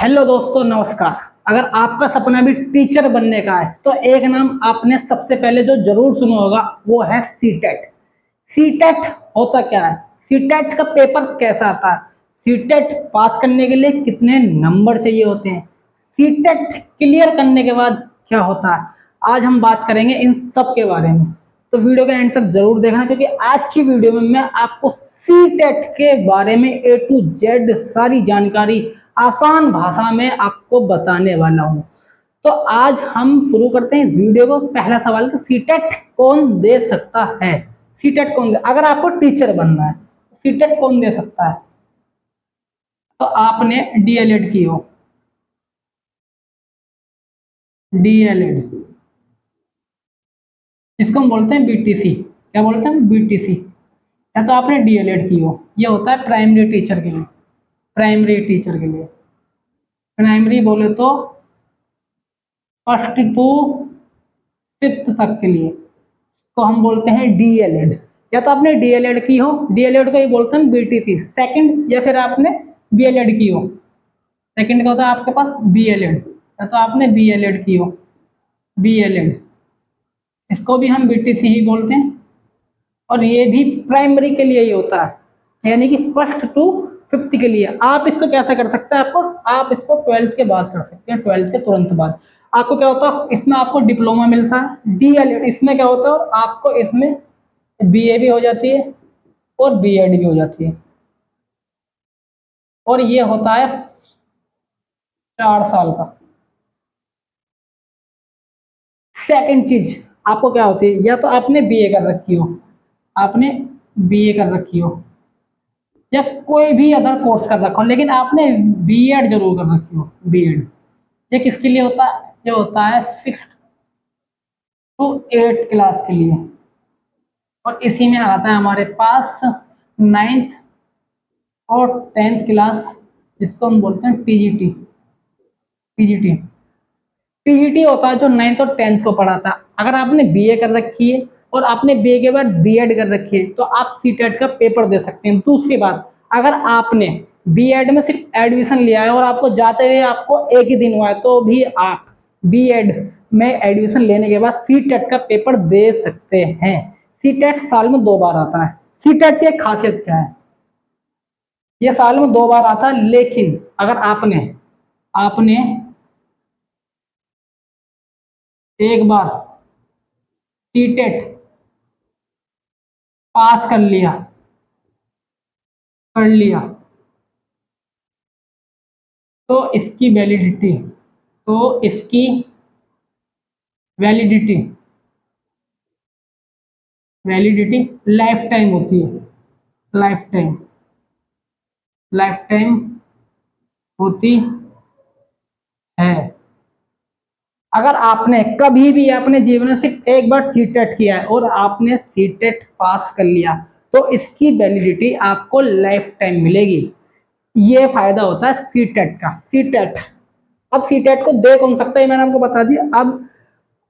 Hello दोस्तों, नमस्कार। अगर आपका सपना भी टीचर बनने का है तो एक नाम आपने सबसे पहले जो जरूर सुना होगा वो है सीटेट। सीटेट होता क्या है? सीटेट का पेपर कैसा आता है? सीटेट पास करने के लिए कितने नंबर चाहिए होते हैं? सीटेट क्लियर करने के बाद क्या होता है? आज हम बात करेंगे इन सब के बारे में, तो वीडियो के एंड तक जरूर देखना, क्योंकि आज की वीडियो में मैं आपको सीटेट के बारे में ए टू जेड सारी जानकारी आसान भाषा में आपको बताने वाला हूं। तो आज हम शुरू करते हैं इस वीडियो को। पहला सवाल कि सीटेट कौन दे सकता है? सीटेट कौन दे, अगर आपको टीचर बनना है सीटेट कौन दे सकता है? तो आपने डीएलएड की हो, डीएलएड, इसको हम बोलते हैं बीटीसी। क्या बोलते हैं? बीटीसी। या तो आपने डीएलएड की हो, ये होता है प्राइमरी टीचर के लिए। प्राइमरी टीचर के लिए, प्राइमरी बोले तो फर्स्ट टू फिफ्थ तक के लिए, तो हम बोलते हैं डीएलएड। या तो आपने डीएलएड की हो, डीएलएड को ही बोलते हैं बीटीसी सेकंड, या फिर आपने बीएलएड की हो। सेकंड का होता है आपके पास बीएलएड, या तो आपने बीएलएड की हो, बीएलएड, इसको भी हम बीटीसी ही बोलते हैं। और ये भी प्राइमरी के लिए ही होता है, यानी कि फर्स्ट टू फिफ्थ के लिए। आप इसको कैसे कर सकते हैं? आप इसको ट्वेल्थ के बाद कर सकते हैं, ट्वेल्थ के तुरंत बाद। आपको क्या होता है, इसमें आपको डिप्लोमा मिलता है। डीएलएड इसमें क्या होता है, आपको इसमें बीए भी हो जाती है और बीएड भी हो जाती है, और ये होता है 4 साल का। सेकंड चीज आपको क्या होती है, या तो आपने बीए कर रखी हो, आपने बीए कर रखी हो, या कोई भी अदर कोर्स कर रखा हो, लेकिन आपने बीएड जरूर कर रखी हो। बीएड ये किसके लिए होता है? ये होता है 6 to 8 क्लास के लिए, और इसी में आता है हमारे पास 9th और 10th क्लास, जिसको हम बोलते हैं टीजीटी। टीजीटी टीजीटी होता है जो 9th और 10th को पढ़ाता है। अगर आपने बीए कर रखी है और आपने बीए के बाद बीएड कर रखी है तो आप सीटेट का पेपर दे सकते हैं। दूसरी बात, अगर आपने बीएड में सिर्फ एडमिशन लिया है और आपको जाते हुए आपको एक ही दिन हुआ है, तो भी आप बीएड में एडमिशन लेने के बाद सीटेट का पेपर दे सकते हैं। सीटेट साल में 2 बार आता है। सीटेट की एक खासियत क्या है? ये साल में 2 बार आता है, लेकिन अगर आपने आपने एक बार सीटेट पास कर लिया तो इसकी वैलिडिटी वैलिडिटी लाइफ टाइम होती है। लाइफ टाइम लाइफ टाइम होती है। अगर आपने कभी भी अपने जीवन में सिर्फ एक बार सीटेट किया है और आपने सीटेट पास कर लिया तो इसकी वैलिडिटी आपको लाइफ टाइम मिलेगी। ये फायदा होता है सीटेट का। सीटेट, अब सीटेट को दे कौन सकता है मैंने आपको बता दिया। अब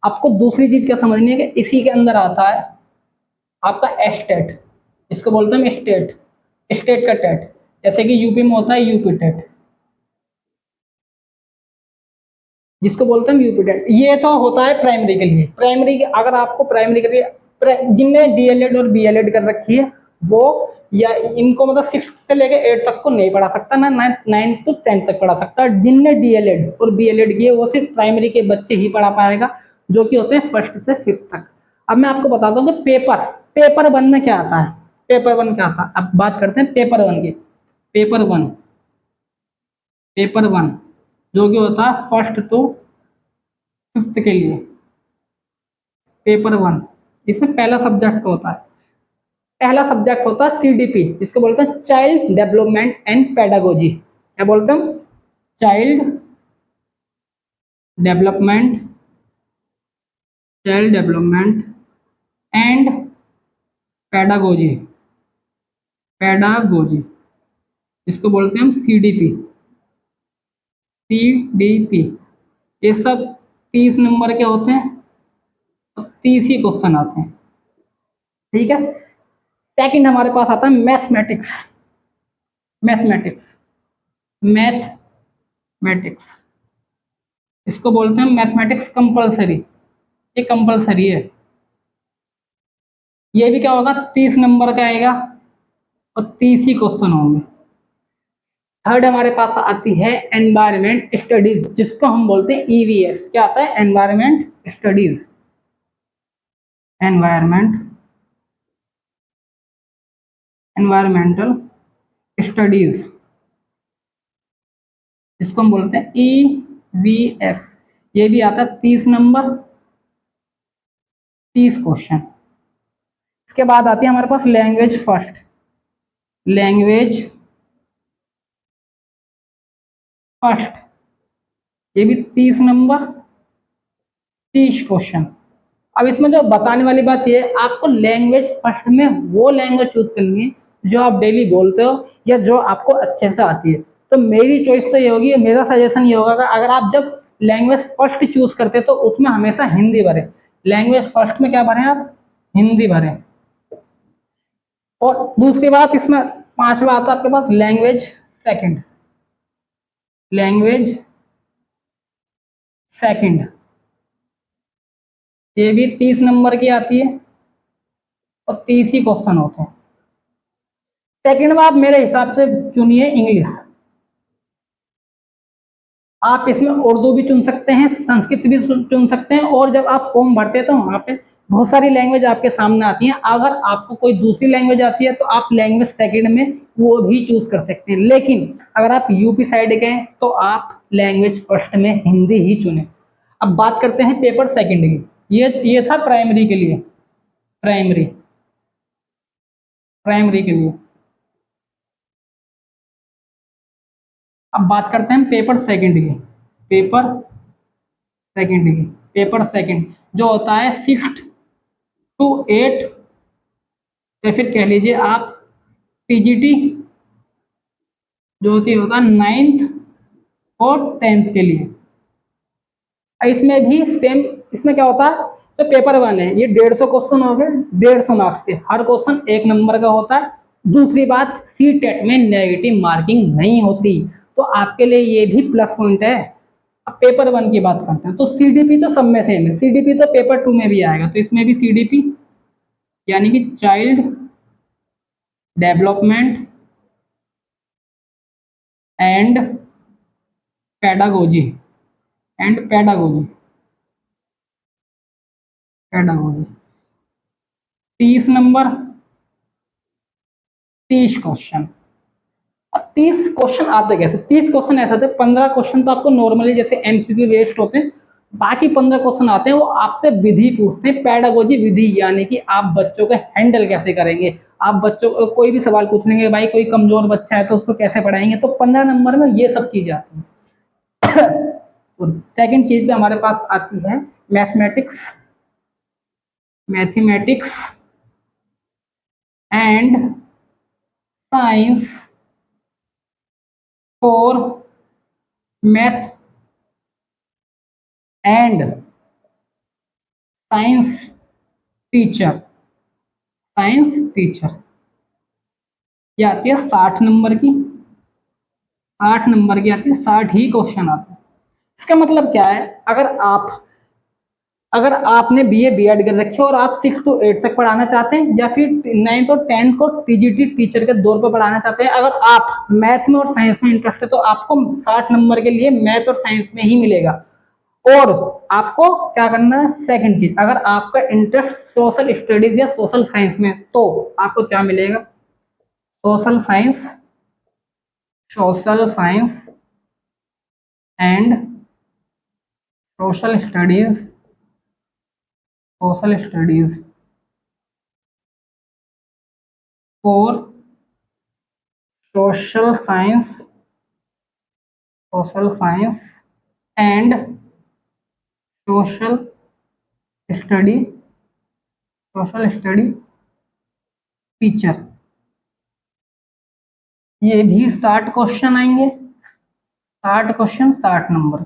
आपको दूसरी चीज क्या समझनी है कि इसी के अंदर आता है आपका एस्टेट, इसको बोलते हैं स्टेट, स्टेट का टेट। जैसे कि यूपी में होता है यूपी टेट, जिसको बोलते हैं यूपी टेट। ये तो होता है प्राइमरी के लिए। प्राइमरी के, अगर आपको प्राइमरी के लिए जिनने डीएलएड और बीएलएड कर रखी है वो, या इनको मतलब 6 से लेकर 8 तक को नहीं पढ़ा सकता, ना 9 to 10 तक पढ़ा सकता। जिनने डीएलएड और बीएलएड किए वो सिर्फ प्राइमरी के बच्चे ही पढ़ा पाएगा, जो कि होते हैं फर्स्ट से 5th तक। अब मैं आपको बताता हूँ कि पेपर 1 में क्या आता है। पेपर 1 क्या आता है, अब बात करते हैं पेपर 1 की। पेपर 1 जो कि होता है फर्स्ट टू फिफ्थ के लिए। पेपर 1 इसमें पहला सब्जेक्ट होता है सीडीपी, जिसको बोलते हैं चाइल्ड डेवलपमेंट एंड पेडागोजी। क्या बोलते हैं? Child development and pedagogy. इसको बोलते हैं हम सीडीपी। ये सब 30 नंबर के होते हैं और 30 ही क्वेश्चन आते हैं। ठीक है। सेकंड हमारे पास आता है मैथमेटिक्स। मैथ मैथमेटिक्स, इसको बोलते हैं मैथमेटिक्स कंपलसरी, ये कंपलसरी है। ये भी क्या होगा, 30 नंबर का आएगा और 30 ही क्वेश्चन होंगे। थर्ड हमारे पास आती है एनवायरमेंट स्टडीज, जिसको हम बोलते हैं ईवीएस। क्या आता है, environment studies, environment environmental studies, इसको हम बोलते हैं ईवीएस। ये भी आता है 30 नंबर, 30 क्वेश्चन। इसके बाद आती है हमारे पास लैंग्वेज फर्स्ट, लैंग्वेज फर्स्ट, ये भी 30 नंबर, 30 क्वेश्चन। अब इसमें जो बताने वाली बात ये है, आपको लैंग्वेज फर्स्ट में वो लैंग्वेज चूज करनी है जो आप डेली बोलते हो या जो आपको अच्छे से आती है। तो मेरी चॉइस तो ये होगी, मेरा सजेशन ये होगा कि अगर आप जब लैंग्वेज फर्स्ट चूज करते हैं तो उसमें हमेशा हिंदी भरें। लैंग्वेज फर्स्ट में क्या भरें आप, हिंदी भरें। और दूसरी बात इसमें पांचवा आता है आपके पास लैंग्वेज सेकंड, लैंग्वेज सेकंड, ये भी 30 नंबर की आती है और 30 ही क्वेश्चन होते हैं। सेकंड में आप मेरे हिसाब से चुनिए इंग्लिश। आप इसमें उर्दू भी चुन सकते हैं, संस्कृत भी चुन सकते हैं, और जब आप फॉर्म भरते हैं तो वहाँ पे बहुत सारी लैंग्वेज आपके सामने आती हैं। अगर आपको कोई दूसरी लैंग्वेज आती है तो आप लैंग्वेज सेकंड में वो भी चूज कर सकते हैं, लेकिन अगर आप यूपी साइड के हैं तो आप लैंग्वेज फर्स्ट में हिंदी ही चुने। अब बात करते हैं पेपर सेकंड की। ये था प्राइमरी के लिए, प्राइमरी प्राइमरी के लिए। अब बात करते हैं पेपर सेकंड की, पेपर सेकंड की। पेपर सेकंड जो होता है 6 to 8, या फिर कह लीजिए आप टीजीटी, जो होता है 9th और 10th के लिए। इसमें भी सेम, इसमें क्या होता है, तो पेपर 1 है, ये 150 क्वेश्चन हो गए, 150 मार्क्स के, हर क्वेश्चन 1 नंबर का होता है। दूसरी बात, सी टेट में नेगेटिव मार्किंग नहीं होती, तो आपके लिए ये भी प्लस पॉइंट है। अब पेपर 1 की बात करते हैं, तो सीडीपी तो सब में सेम है, सीडीपी तो पेपर 2 में भी आएगा, तो इसमें भी सीडीपी यानी कि child development and pedagogy, and pedagogy, pedagogy 30 number, 30 question. अब 30 क्वेश्चन आते कैसे, 30 क्वेश्चन ऐसे होते हैं, 15 क्वेश्चन तो आपको नॉर्मली जैसे एमसीक्यू बेस्ड होते हैं, बाकी 15 क्वेश्चन आते हैं वो आपसे विधि पूछते हैं, पेडागोजी विधि, यानी कि आप बच्चों को हैंडल कैसे करेंगे। आप बच्चों को कोई भी सवाल पूछ लेंगे, भाई कोई कमजोर बच्चा है तो उसको कैसे पढ़ाएंगे, तो 15 नंबर में ये सब चीजें आती हैं। सेकंड चीज पे हमारे पास आती है mathematics, mathematics and science for math and science teacher, science teacher, ये आती है 60 नंबर की, 60 नंबर की आती है, 60 ही क्वेश्चन आते हैं। इसका मतलब क्या है, अगर आपने बीए बीएड कर रखी है और आप 6 to 8 तक पढ़ाना चाहते हैं, या फिर 9th और 10th को टीजीटी टीचर के दौर पर पढ़ाना चाहते हैं, अगर आप मैथ में और साइंस में इंटरेस्ट है तो आपको 60 नंबर के लिए मैथ और साइंस में ही मिलेगा। और आपको क्या करना है, सेकंड चीज, अगर आपका इंटरेस्ट सोशल स्टडीज या सोशल साइंस में, तो आपको क्या मिलेगा, social science, social science and social studies, social studies for social science, social science and social study, social study teacher, ये भी 60 क्वेश्चन आएंगे, 60 क्वेश्चन 60 नंबर।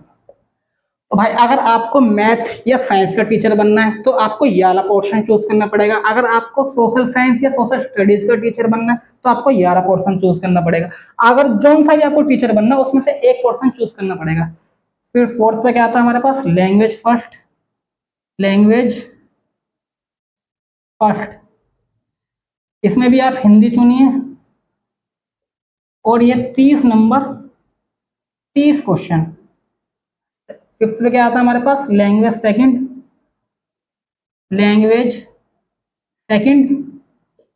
तो भाई अगर आपको मैथ या साइंस का टीचर बनना है तो आपको ये वाला पोर्शन चूज करना पड़ेगा। अगर आपको सोशल साइंस या सोशल स्टडीज का टीचर बनना है तो आपको ये वाला पोर्शन चूज करना पड़ेगा। अगर जो सा भी आपको टीचर बनना है उसमें से एक पोर्शन चूज करना पड़ेगा। फिर फोर्थ पे क्या आता है हमारे पास, लैंग्वेज फर्स्ट। लैंग्वेज फर्स्ट, इसमें भी आप हिंदी चुनिए और ये 30 नंबर 30 क्वेश्चन। फिफ्थ पे क्या आता है हमारे पास, लैंग्वेज सेकंड। लैंग्वेज सेकंड,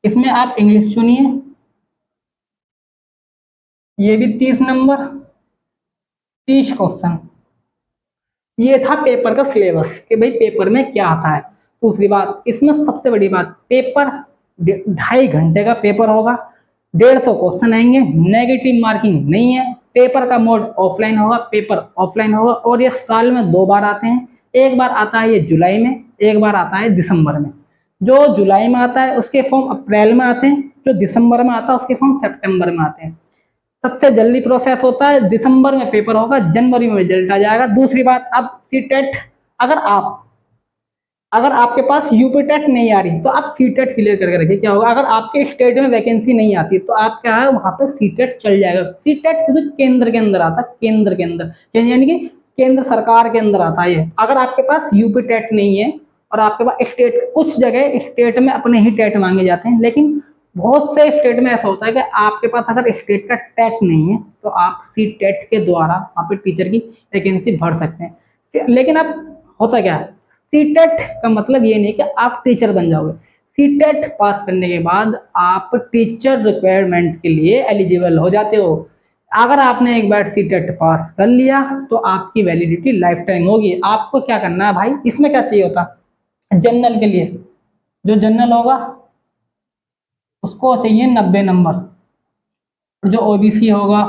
इसमें आप इंग्लिश चुनिए, ये भी 30 नंबर 30 क्वेश्चन। ये था पेपर का सिलेबस कि भाई पेपर में क्या आता है। दूसरी बात, इसमें सबसे बड़ी बात, पेपर 2.5 घंटे का पेपर होगा, 150 क्वेश्चन आएंगे, नेगेटिव मार्किंग नहीं है, पेपर का मोड ऑफलाइन होगा, पेपर ऑफलाइन होगा, और ये साल में 2 बार आते हैं। एक बार आता है ये जुलाई में, एक बार आता है दिसंबर में। जो जुलाई में आता है उसके फॉर्म अप्रैल में आते हैं, जो दिसंबर में आता है उसके फॉर्म सितंबर में आते हैं। सबसे जल्दी प्रोसेस होता है, दिसंबर में पेपर होगा, जनवरी में रिजल्ट आ जाएगा। दूसरी बात, अब सीटेट, अगर आपके पास यूपी टेट नहीं आ रही तो आप सीटेट क्लियर करके रखिए। क्या होगा, अगर आपके स्टेट में वैकेंसी नहीं आती तो आप क्या है वहां पे सीटेट चल जाएगा। सीटेट तो केंद्र के अंदर आता है, केंद्र के अंदर यानी कि केंद्र सरकार के अंदर आता है ये। अगर आपके पास यूपी टेट नहीं है और आपके पास स्टेट, कुछ जगह स्टेट में अपने ही टेट मांगे जाते हैं, लेकिन बहुत से स्टेट में ऐसा होता है कि आपके पास अगर स्टेट का टेट नहीं है तो आप सी टेट के द्वारा वहाँ पे टीचर की वैकेंसी भर सकते हैं। लेकिन अब होता क्या है, सी टेट का मतलब ये नहीं कि आप टीचर बन जाओगे। सी टेट पास करने के बाद आप टीचर रिक्वायरमेंट के लिए एलिजिबल हो जाते हो। अगर आपने एक बार सी टेट पास कर लिया तो आपकी वैलिडिटी लाइफ टाइम होगी। आपको क्या करना है भाई, इसमें क्या चाहिए होता, जनरल के लिए जो जनरल होगा उसको चाहिए 90 नंबर, और जो ओबीसी होगा,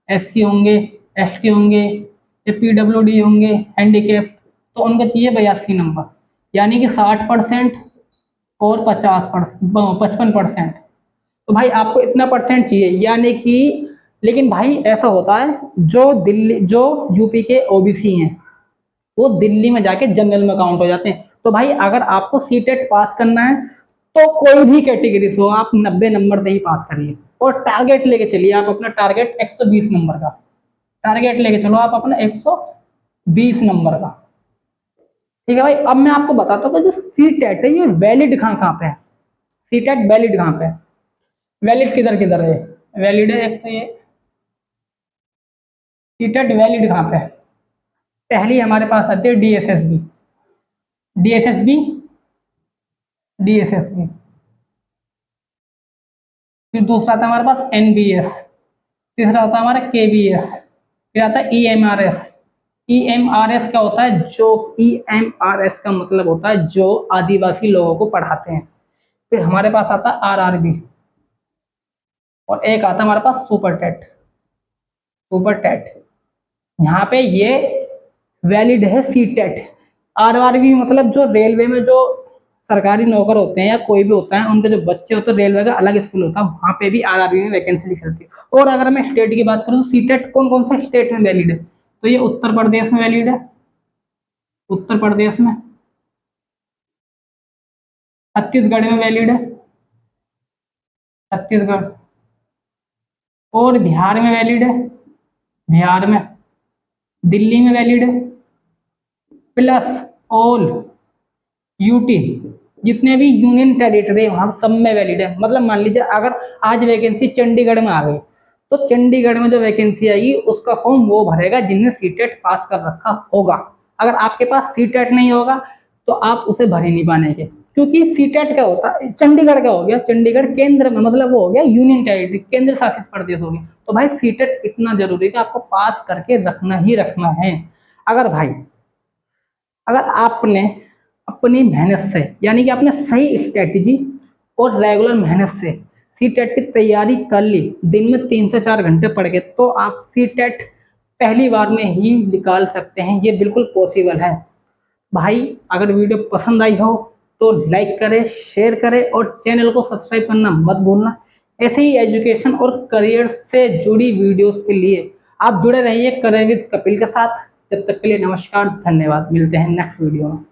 एससी होंगे, एसटी होंगे, या पीडब्ल्यूडी होंगे, हैंडीकेप, तो उनको चाहिए 82 नंबर, यानी कि 60% और 55%। तो भाई आपको इतना परसेंट चाहिए, यानी कि, लेकिन भाई ऐसा होता है जो यूपी के ओबीसी हैं वो दिल्ली में जाके जनरल में काउंट हो जाते हैं। तो भाई अगर आपको सीटेट पास करना है तो कोई भी कैटेगरी से हो आप 90 नंबर से ही पास करिए, और टारगेट लेके चलिए। आप अपना टारगेट 120 नंबर का टारगेट लेके चलो, आप अपना 120 नंबर का। ठीक है भाई, अब मैं आपको बताता हूँ कि जो सीटेट है ये वैलिड कहाँ पे है। सीटेट वैलिड कहाँ पे है, वैलिड किधर किधर है, वैलिड है एक तो ये सीटेट वैलिड कहाँ पे है। पहली हमारे पास आती है डीएसएसबी, डीएसएसबी, डीएसएसबी। फिर दूसरा आता है हमारे पास एनबीएस, तीसरा होता है हमारा केबीएस, फिर आता है ईएमआरएस। ईएमआरएस क्या होता है, जो ईएमआरएस का मतलब होता है जो आदिवासी लोगों को पढ़ाते हैं। फिर हमारे पास आता है आरआरबी, और एक आता है हमारे पास सुपर टेट। सुपर टेट यहाँ पे ये वैलिड है सी टेट। आरआरबी मतलब जो रेलवे में जो सरकारी नौकर होते हैं या कोई भी होता है उनके जो बच्चे होते हैं, रेलवे का अलग स्कूल होता है, वहाँ पे भी आरआरबी में वैकेंसी निकलती है। और अगर मैं स्टेट की बात करूँ तो सीटेट कौन कौन सा स्टेट में वैलिड है, तो ये उत्तर प्रदेश में वैलिड है, उत्तर प्रदेश में, छत्तीसगढ़ में वैलिड है, छत्तीसगढ़, और बिहार में वैलिड है, बिहार में, दिल्ली में वैलिड है, प्लस ऑल यूटी, जितने भी यूनियन टेरिटरी है वहां सब में वैलिड है। मतलब मान लीजिए अगर आज वैकेंसी चंडीगढ़ में आ गई तो चंडीगढ़ में जो वैकेंसी आएगी उसका फॉर्म वो भरेगा जिनने सीटेट पास कर रखा होगा। अगर आपके पास सीटेट नहीं होगा तो आप उसे भर ही नहीं पाएंगे, क्योंकि सीटेट क्या होता है, चंडीगढ़ का हो गया, चंडीगढ़ केंद्र में, मतलब वो हो गया यूनियन टेरिटरी, केंद्र शासित प्रदेश हो गया। तो भाई सीटेट इतना जरूरी है कि आपको पास करके रखना ही रखना है। अगर आपने अपनी मेहनत से, यानी कि आपने सही स्ट्रेटजी और रेगुलर मेहनत से सीटेट की तैयारी कर ली, दिन में 3 से 4 घंटे पढ़ के, तो आप सीटेट पहली बार में ही निकाल सकते हैं। ये बिल्कुल पॉसिबल है। भाई अगर वीडियो पसंद आई हो तो लाइक करें, शेयर करें, और चैनल को सब्सक्राइब करना मत भूलना। ऐसे ही एजुकेशन और करियर से जुड़ी वीडियोस के लिए आप जुड़े रहिए करियर विद कपिल के साथ। तब तक के लिए नमस्कार, धन्यवाद, मिलते हैं नेक्स्ट वीडियो में।